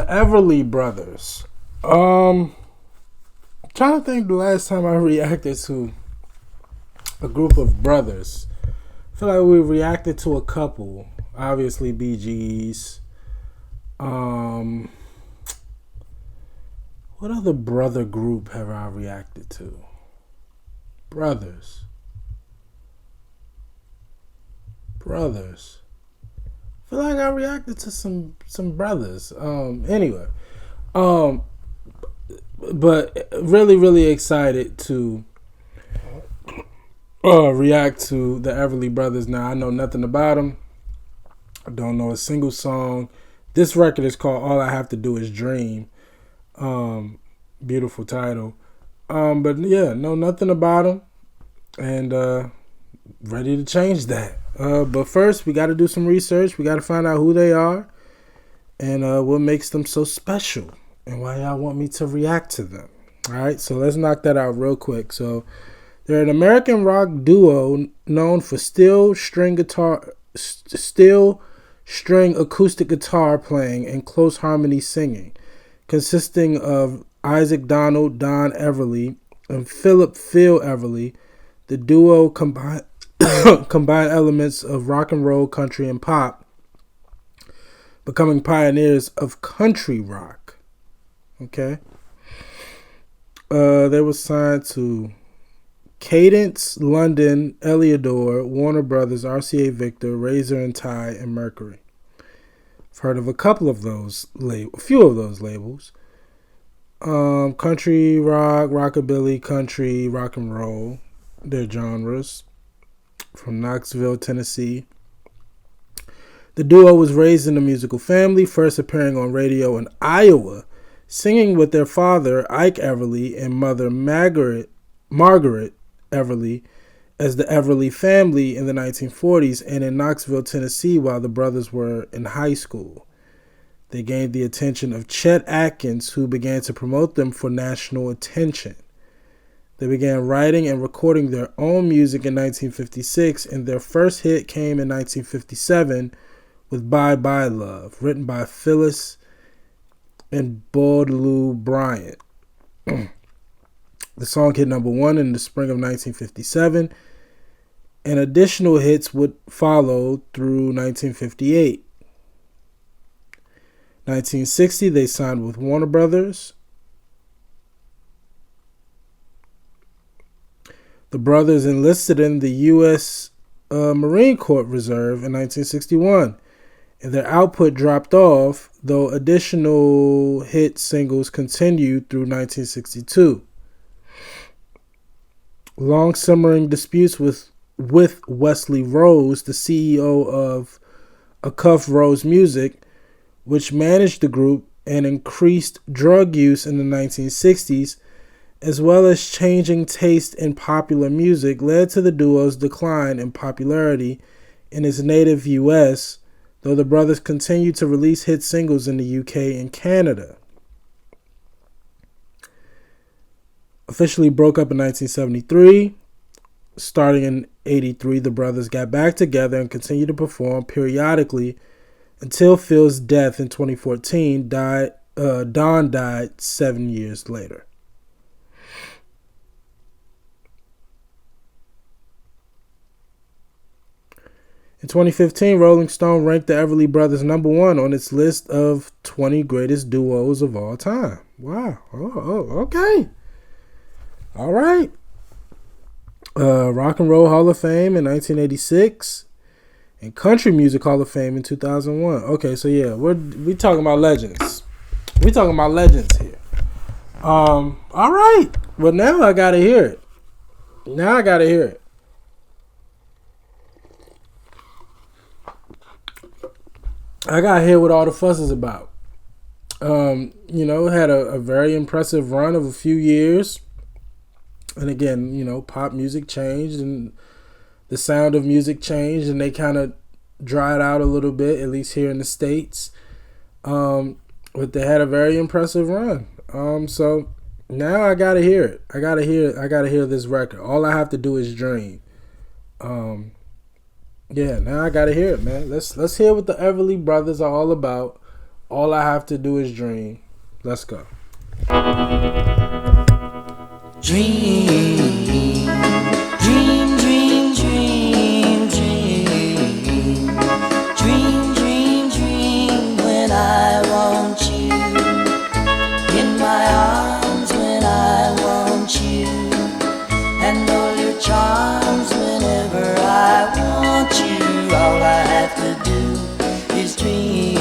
Everly Brothers. I'm trying to think the last time I reacted to a group of brothers. I feel like we reacted to a couple. Obviously, BGs. Um, what other brother group have I reacted to? Brothers. I feel like I reacted to some brothers. Anyway. Um, but really excited to react to the Everly Brothers. Now I know nothing about them. I don't know a single song. This record is called "All I Have to Do Is Dream." Beautiful title. But yeah, know nothing about them, and ready to change that. But first, we got to do some research. We got to find out who they are and what makes them so special and why y'all want me to react to them. All right, so let's knock that out real quick. So they're an American rock duo known for steel string acoustic guitar playing and close harmony singing, consisting of Isaac Donald Don Everly and Philip Phil Everly. The duo combine elements of rock and roll, country, and pop, becoming pioneers of country rock. Okay. They were signed to Cadence, London, Eliador, Warner Brothers, RCA Victor, Razor and Tie, and Mercury. I've heard of a few of those labels. Country rock, rockabilly, country, rock and roll, their genres. From Knoxville, Tennessee. The duo was raised in a musical family, first appearing on radio in Iowa, singing with their father, Ike Everly, and mother, Margaret Everly, as the Everly Family in the 1940s, and in Knoxville, Tennessee, while the brothers were in high school. They gained the attention of Chet Atkins, who began to promote them for national attention. They began writing and recording their own music in 1956, and their first hit came in 1957 with Bye Bye Love, written by Phyllis and Baudelaire Bryant. The song hit number 1 in the spring of 1957, and additional hits would follow through 1958. 1960, they signed with Warner Brothers. The brothers enlisted in the U.S. Marine Corps Reserve in 1961, and their output dropped off, though additional hit singles continued through 1962. Long simmering disputes with Wesley Rose, the CEO of Acuff Rose Music, which managed the group, and increased drug use in the 1960s, as well as changing taste in popular music, led to the duo's decline in popularity in its native U.S., though the brothers continued to release hit singles in the U.K. and Canada. Officially broke up in 1973. Starting in 83, the brothers got back together and continued to perform periodically until Phil's death in 2014. Don died 7 years later. In 2015, Rolling Stone ranked the Everly Brothers number 1 on its list of 20 greatest duos of all time. Wow. Okay. All right. Rock and Roll Hall of Fame in 1986 and Country Music Hall of Fame in 2001. Okay, so yeah, we talking about legends. We talking about legends here. All right. Well, now I gotta hear it. I gotta hear what all the fuss is about. Had a very impressive run of a few years. And again, pop music changed and the sound of music changed and they kind of dried out a little bit, at least here in the States. But they had a very impressive run. So now I gotta hear it. I gotta hear this record. All I Have to Do Is Dream. Yeah, now I gotta hear it, man. Let's hear what the Everly Brothers are all about. All I have to do is dream. Let's go. Dream, dream, dream, dream, dream. Dream, dream, dream when I want you. In my arms when I want you. And all your charms whenever I want you. All I have to do is dream.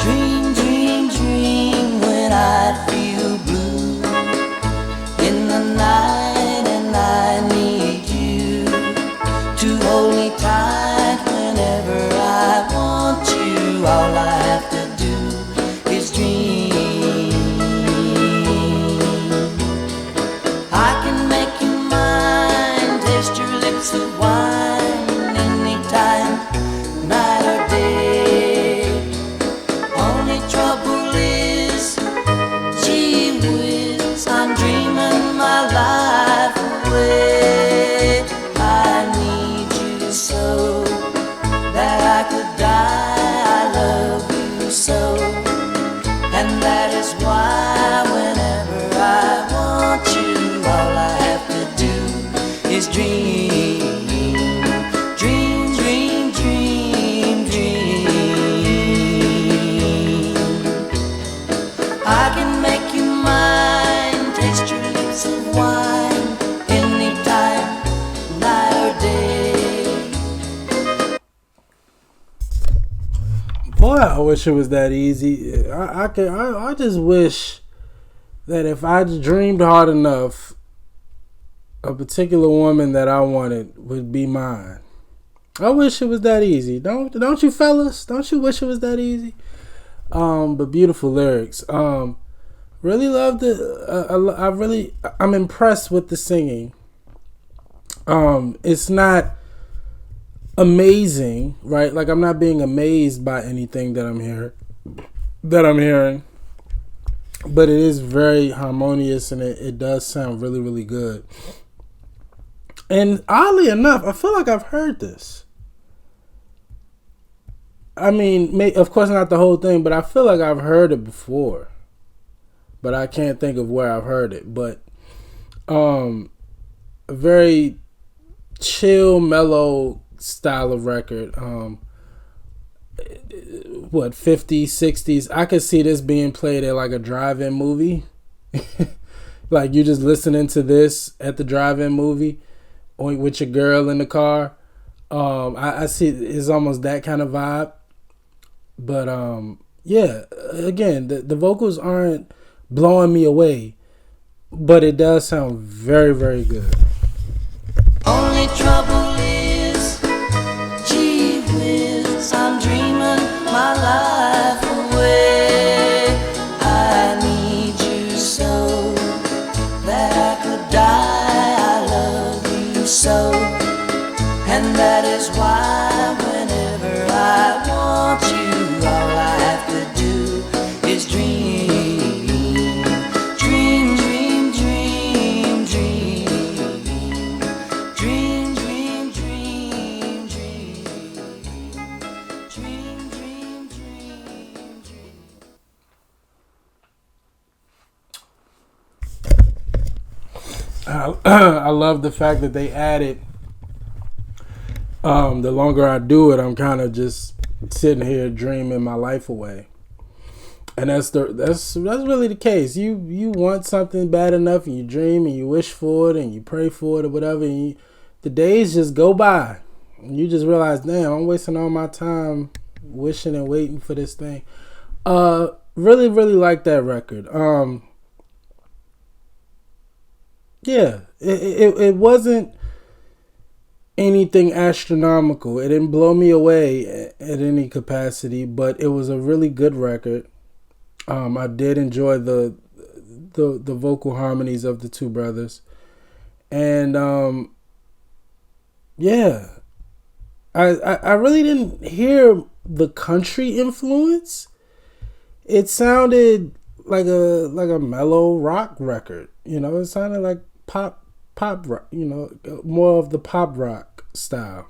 Dream, dream, dream when I feel blue in the night and I need you to hold me tight whenever I want you. All I have to do is dream. I can make you mine, taste your lips of wine anytime, night or day. Only trouble is, gee whiz, I'm dreaming my life away. I need you so that I could die. I love you so, and that is why whenever I want you, all I have to do is dream. Dream, dream, dream, dream. I can make you mine, taste your lips of wine anytime, night or day. Boy, I wish it was that easy. I just wish that if I dreamed hard enough, a particular woman that I wanted would be mine. I wish it was that easy. Don't you fellas? Don't you wish it was that easy? But beautiful lyrics. Really loved it. I'm impressed with the singing. It's not amazing, right? Like I'm not being amazed by anything that I'm hearing. But it is very harmonious and it does sound really, really good. And oddly enough, I feel like I've heard this. I mean, of course not the whole thing, but I feel like I've heard it before. But I can't think of where I've heard it. But a very chill, mellow style of record. 50s, 60s. I could see this being played at like a drive-in movie. Like you just listening to this at the drive-in movie or with your girl in the car. I see it's almost that kind of vibe. But yeah, again, the vocals aren't blowing me away, but it does sound very, very good. Only trouble is, gee whiz, I'm dreaming my life away. I need you so that I could die. I love you so, and that is why whenever I want you, all I have to do is dream. Dream, dream, dream, dream. Dream, dream, dream, dream. Dream, dream, dream, dream. I love the fact that they added. The longer I do it, I'm kind of just sitting here dreaming my life away, and that's really the case. You want something bad enough, and you dream and you wish for it and you pray for it or whatever, and the days just go by, and you just realize, damn, I'm wasting all my time wishing and waiting for this thing. Really, really like that record. Yeah, it wasn't anything astronomical. It didn't blow me away at any capacity, but it was a really good record. I did enjoy the vocal harmonies of the two brothers, and yeah, I really didn't hear the country influence. It sounded like a mellow rock record. You know, it sounded like pop rock. You know, more of the pop rock style.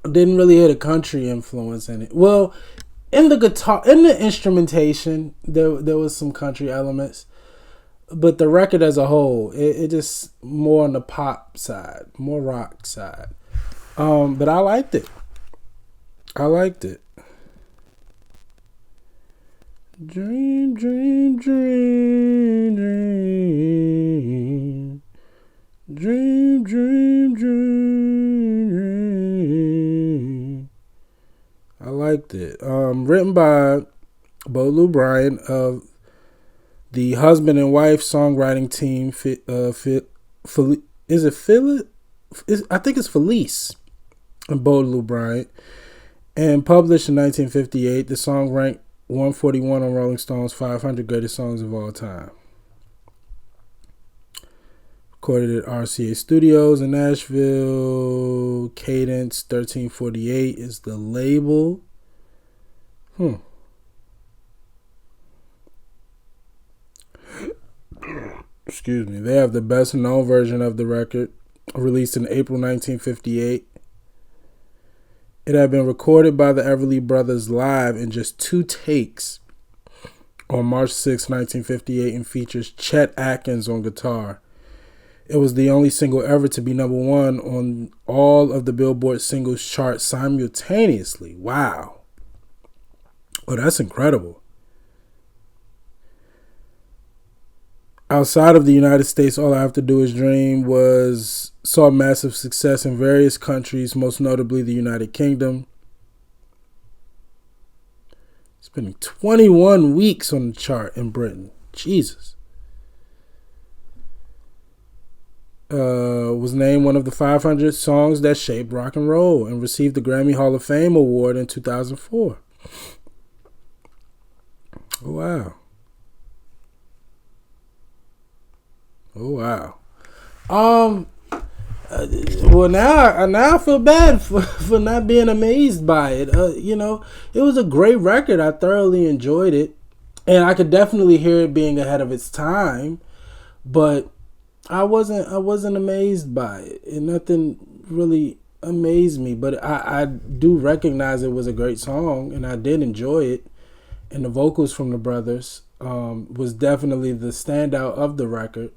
Didn't really hear the country influence in it. Well, in the guitar, in the instrumentation, there was some country elements, but the record as a whole, it just more on the pop side, more rock side. But I liked it. I liked it. Dream, dream, dream, dream. Dream, dream, dream, dream. I liked it. Written by Bolu Bryant of the husband and wife songwriting team. Is it Philip? I think it's Felice and Bolu Bryant. And published in 1958, the song ranked 141 on Rolling Stone's 500 Greatest Songs of All Time. Recorded at RCA Studios in Nashville. Cadence 1348 is the label. Excuse me. They have the best known version of the record, released in April 1958. It had been recorded by the Everly Brothers live in just 2 takes on March 6, 1958, and features Chet Atkins on guitar. It was the only single ever to be number 1 on all of the Billboard singles charts simultaneously. Wow. Oh, that's incredible. Outside of the United States, All I Have to Do Is Dream saw massive success in various countries, most notably the United Kingdom. Spending 21 weeks on the chart in Britain. Jesus. Was named one of the 500 songs that shaped rock and roll and received the Grammy Hall of Fame award in 2004. Oh, wow. Oh, wow. Well, now I feel bad for not being amazed by it. It was a great record. I thoroughly enjoyed it, and I could definitely hear it being ahead of its time, but I wasn't amazed by it, and nothing really amazed me. But I do recognize it was a great song, and I did enjoy it, and the vocals from the brothers was definitely the standout of the record.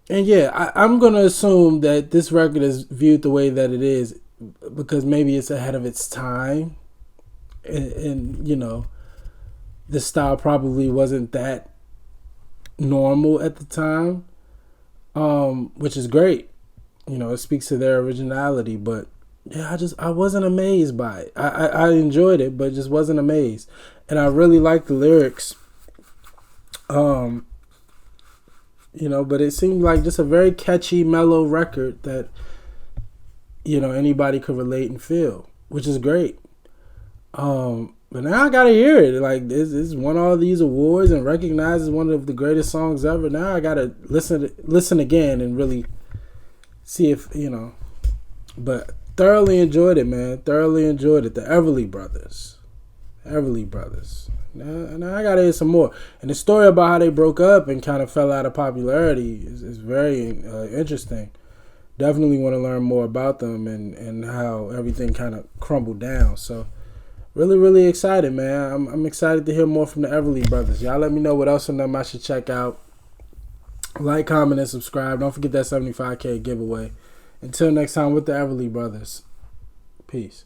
And yeah, I'm going to assume that this record is viewed the way that it is because maybe it's ahead of its time. And the style probably wasn't that normal at the time, which is great. It speaks to their originality. But yeah, I wasn't amazed by it. I enjoyed it, but just wasn't amazed. And I really liked the lyrics. But it seemed like just a very catchy, mellow record that, anybody could relate and feel, which is great. But now I gotta hear it. Like, this won all these awards and recognized as one of the greatest songs ever. Now I gotta listen again and really see if, But thoroughly enjoyed it, man. Thoroughly enjoyed it. The Everly Brothers. Now I gotta hear some more. And the story about how they broke up and kind of fell out of popularity is very interesting. Definitely want to learn more about them and how everything kind of crumbled down. So really, really excited, man. I'm excited to hear more from the Everly Brothers. Y'all let me know what else from them I should check out. Like, comment, and subscribe. Don't forget that $75K giveaway. Until next time with the Everly Brothers. Peace.